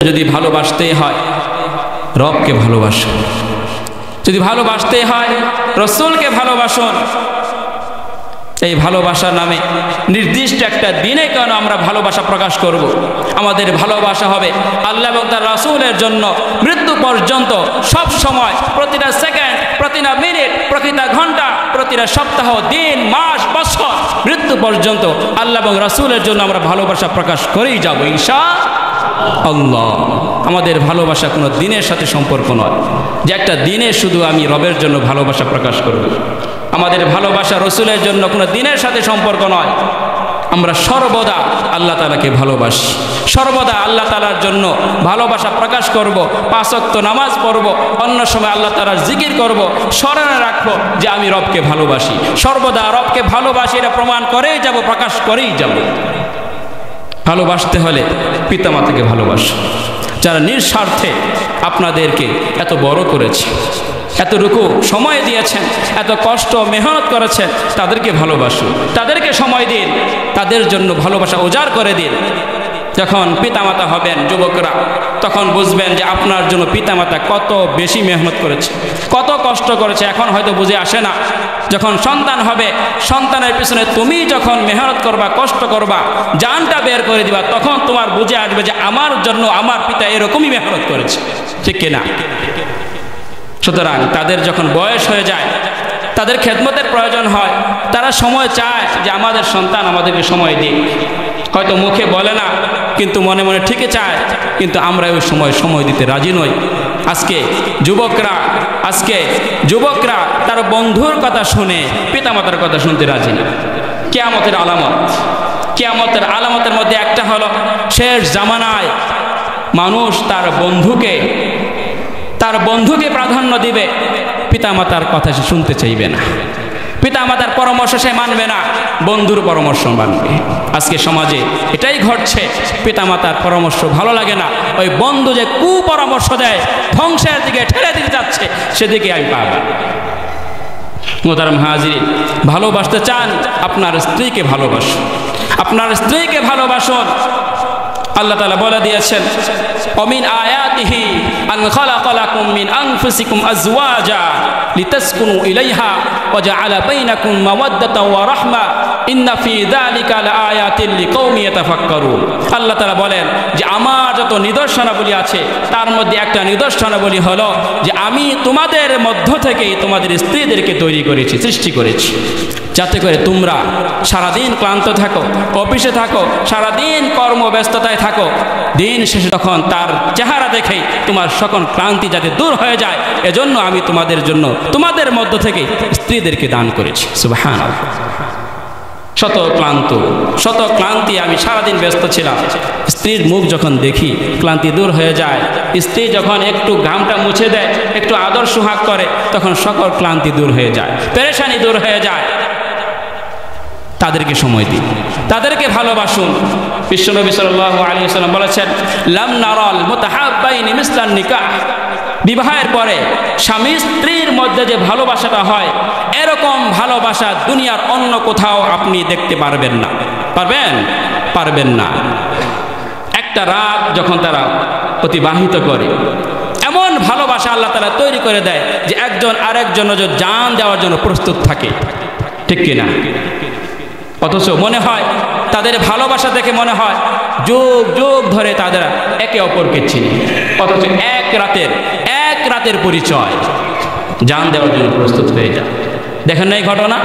যদি ভালোবাসতে হয় রবকে ভালোবাসুন, যদি ভালোবাসতে হয় রাসূলকে ভালোবাসুন। এই ভালোবাসার নামে নির্দিষ্ট একটা দিনে কেন আমরা ভালোবাসা প্রকাশ করব? আমাদের ভালোবাসা হবে আল্লাহ এবং তার রাসূলের জন্য মৃত্যু পর্যন্ত, সব সময়, প্রতিটা সেকেন্ড, প্রতিটা মিনিট, প্রতিটা ঘন্টা, প্রতিটা সপ্তাহ, দিন, মাস, বছর, মৃত্যু পর্যন্ত আল্লাহ এবং রাসূলের জন্য আমরা ভালোবাসা প্রকাশ করেই যাব ইনশাআল্লাহ। আমাদের ভালোবাসা কোনো দিনের সাথে সম্পর্ক নয় যে একটা দিনে শুধু আমি রবের জন্য ভালোবাসা প্রকাশ করব। আমাদের ভালোবাসা রাসূলের জন্য কোনো দিনের সাথে সম্পর্ক নয়। আমরা সর্বদা আল্লাহ তাআলাকে ভালোবাসি, সর্বদা আল্লাহ তাআলার জন্য ভালোবাসা প্রকাশ করব, 5 ওয়াক্ত নামাজ পড়ব, অন্য সময় আল্লাহ তাআলার জিকির করব, স্মরণে রাখবো যে আমি রবকে ভালোবাসি, সর্বদা রবকে ভালোবাসি, এটা প্রমাণ করেই যাব, প্রকাশ করেই যাব। ভালোবাসতে হলে পিতামাতাকে ভালোবাসুন, যারা নিঃস্বার্থে আপনাদেরকে এত বড় করেছে, এতটুকু সময় দিয়েছেন, এত কষ্ট মেহনত করেছেন, তাদেরকে ভালোবাসুন, তাদেরকে সময় দিন, তাদের জন্য ভালোবাসা উজাড় করে দিন। যখন পিতামাতা হবেন যুবকরা, তখন বুঝবেন যে আপনার জন্য পিতামাতা কত বেশি মেহনত করেছে, কত কষ্ট করেছে। এখন হয়তো বুঝে আসে না। যখন সন্তান হবে, সন্তানের পিছনে তুমি যখন মেহনত করবা, কষ্ট করবা, জানটা বের করে দিবা, তখন তোমার বুঝে আসবে যে আমার জন্য আমার পিতা এরকমই মেহনত করেছে, ঠিক কিনা? সুতরাং তাদের যখন বয়স হয়ে যায়, তাদের খেদমতের প্রয়োজন হয়, তারা সময় চায় যে আমাদের সন্তান আমাদেরকে সময় দিক। হয়তো মুখে বলে না, কিন্তু মনে মনে ঠিকই চায়, কিন্তু আমরা ওই সময় দিতে রাজি নই। আজকে যুবকরা তার বন্ধুর কথা শুনে পিতামাতার কথা শুনতে রাজি না। কিয়ামতের আলামতের মধ্যে একটা হলো, শেষ জামানায় মানুষ তার বন্ধুকে প্রাধান্য দিবে, পিতামাতার কথা সে শুনতে চাইবে না, পিতামাতার পরামর্শ সে মানবে না, বন্ধুর পরামর্শ মানবে। আজকে সমাজে এটাই ঘটছে, পিতামাতার পরামর্শ ভালো লাগে না, ওই বন্ধু যে কুপরামর্শ দেয়, ধ্বংসের দিকে ঠেলে দিতে যাচ্ছে, সেদিকে আমি পাব। মোহতারাম হাজিরিন, ভালোবাসতে চান, আপনার স্ত্রীকে ভালোবাসুন, আপনার স্ত্রীকে ভালোবাসুন। আল্লাহ তাআলা বলে দিয়েছেন, অমিন আয়াতিহি আন খালাকা লাকুম মিন আনফুসিকুম আজওয়াজা লিতাসকুনু ইলাইহা ওয়া জাআলা বাইনাকুম মাওয়াদ্দাতাও ওয়া রাহমা ইন্না ফি যালিকা লাআয়াতিন লিকাওমি ইয়াতাফাক্কারুন। আল্লাহ তাআলা বলেন যে আমার যত নিদর্শনাবলী আছে, তার মধ্যে একটা নিদর্শনাবলী হলো যে আমি তোমাদের মধ্য থেকেই তোমাদের স্ত্রীদেরকে তৈরি করেছি, সৃষ্টি করেছি, যাতে করে তোমরা সারাদিন ক্লান্ত থাকো, অফিসে থাকো, সারাদিন কর্মব্যস্ততায় থাকো, দিন শেষে তখন তার চেহারা দেখেই তোমার সকল ক্লান্তি যাতে দূর হয়ে যায়, এজন্য আমি তোমাদের জন্য তোমাদের মধ্য থেকে স্ত্রীদেরকে দান করেছি। সুবহানাল্লাহ। শত ক্লান্তি, আমি সারাদিন ব্যস্ত ছিলাম, স্ত্রীর মুখ যখন দেখি ক্লান্তি দূর হয়ে যায়। স্ত্রী যখন একটু ঘামটা মুছে দেয়, একটু আদর সোহাগ করে, তখন সকল ক্লান্তি দূর হয়ে যায়, পেরেশানি দূর হয়ে যায়। তাদেরকে সময় দিন, তাদেরকে ভালোবাসুন। বিশ্বনবী সাল্লাল্লাহু আলাইহি ওয়াসাল্লাম বলেছেন, লাম নারাল মুতাহাব্বাইনি মিসলান নিকাহ। বিবাহের পরে স্বামী স্ত্রীর মধ্যে যে ভালোবাসাটা হয়, এরকম ভালোবাসা দুনিয়ার অন্য কোথাও আপনি দেখতে পারবেন না। পারবেন না। একটা রাত যখন তারা অতিবাহিত করে, এমন ভালোবাসা আল্লাহ তাআলা তৈরি করে দেয় যে একজন আরেকজনের জান দেওয়ার জন্য প্রস্তুত থাকে, ঠিক কিনা? অথচ মনে হয় তাদের ভালোবাসা দেখে মনে হয় যুগ যুগ ধরে তারা একে অপরকে চিনে, অথচ এক রাতের পরিচয়, জান দেওয়ার জন্য প্রস্তুত হয়ে যায়। দেখেন না এই ঘটনা?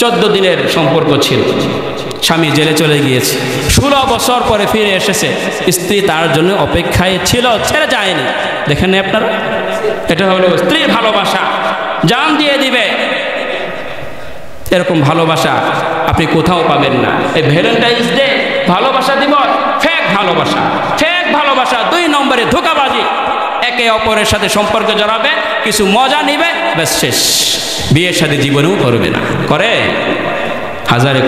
14 দিনের সম্পর্ক ছিল, স্বামী জেলে চলে গিয়েছে, 16 বছর পরে ফিরে এসেছে, স্ত্রী তার জন্য অপেক্ষায় ছিল, ছেড়ে যায়নি। দেখেন না আপনারা? এটা হলো স্ত্রীর ভালোবাসা, জান দিয়ে দিবে। এরকম ভালোবাসা আপনি কোথাও পাবেন না। এই ভ্যালেন্টাইন্স ডে ভালোবাসা দিবস, ফেক ভালোবাসা, 2 নম্বরে ধোঁকাবাজি। একে অপরের সাথে সম্পর্ক জড়াবে, কিছু মজা নিবে, ব্যাস শেষ। বিয়ের সাথে জীবনেও করবে না, করে হাজারে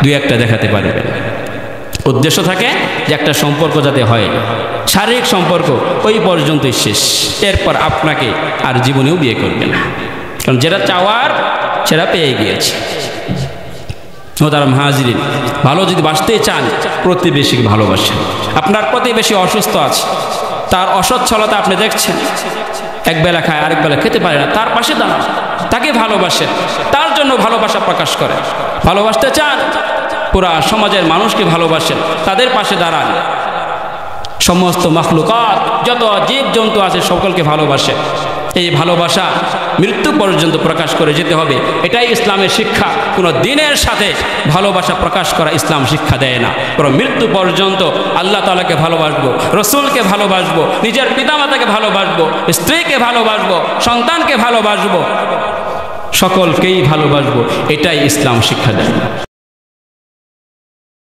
2-1টা দেখাতে পারবে। উদ্দেশ্য থাকে যে একটা সম্পর্ক যাতে হয়, শারীরিক সম্পর্ক, ওই পর্যন্তই শেষ। এরপর আপনাকে আর জীবনেও বিয়ে করবে না, কারণ যেটা চাওয়ার সেটা পেয়ে গিয়েছে। মোহতারাম হাজিরিন, ভালো যদি বাসতে চান, প্রতিবেশীকে ভালোবাসেন। আপনার প্রতিবেশী অসুস্থ আছে, তার অসচ্ছলতা আপনি দেখছেন, এক বেলা খায় আরেক বেলা খেতে পারে না, তার পাশে দাঁড়ান, তাকে ভালোবাসেন, তার জন্য ভালোবাসা প্রকাশ করে। ভালোবাসতে চান, পুরা সমাজের মানুষকে ভালোবাসেন, তাদের পাশে দাঁড়ান। সমস্ত মাখলুকাত, যত জীব জন্তু আছে সকলকে ভালোবাসে। এই ভালোবাসা মৃত্যু পর্যন্ত প্রকাশ করে যেতে হবে, এটাই ইসলামের শিক্ষা। কোনো দিনের সাথে ভালোবাসা প্রকাশ করা ইসলাম শিক্ষা দেয় না। পুরো মৃত্যু পর্যন্ত আল্লাহ তাআলাকে ভালোবাসবো, রসুলকে ভালোবাসবো, নিজের পিতামাতাকে ভালোবাসবো, স্ত্রীকে ভালোবাসবো, সন্তানকে ভালোবাসবো, সকলকেই ভালোবাসবো, এটাই ইসলাম শিক্ষা দেয়।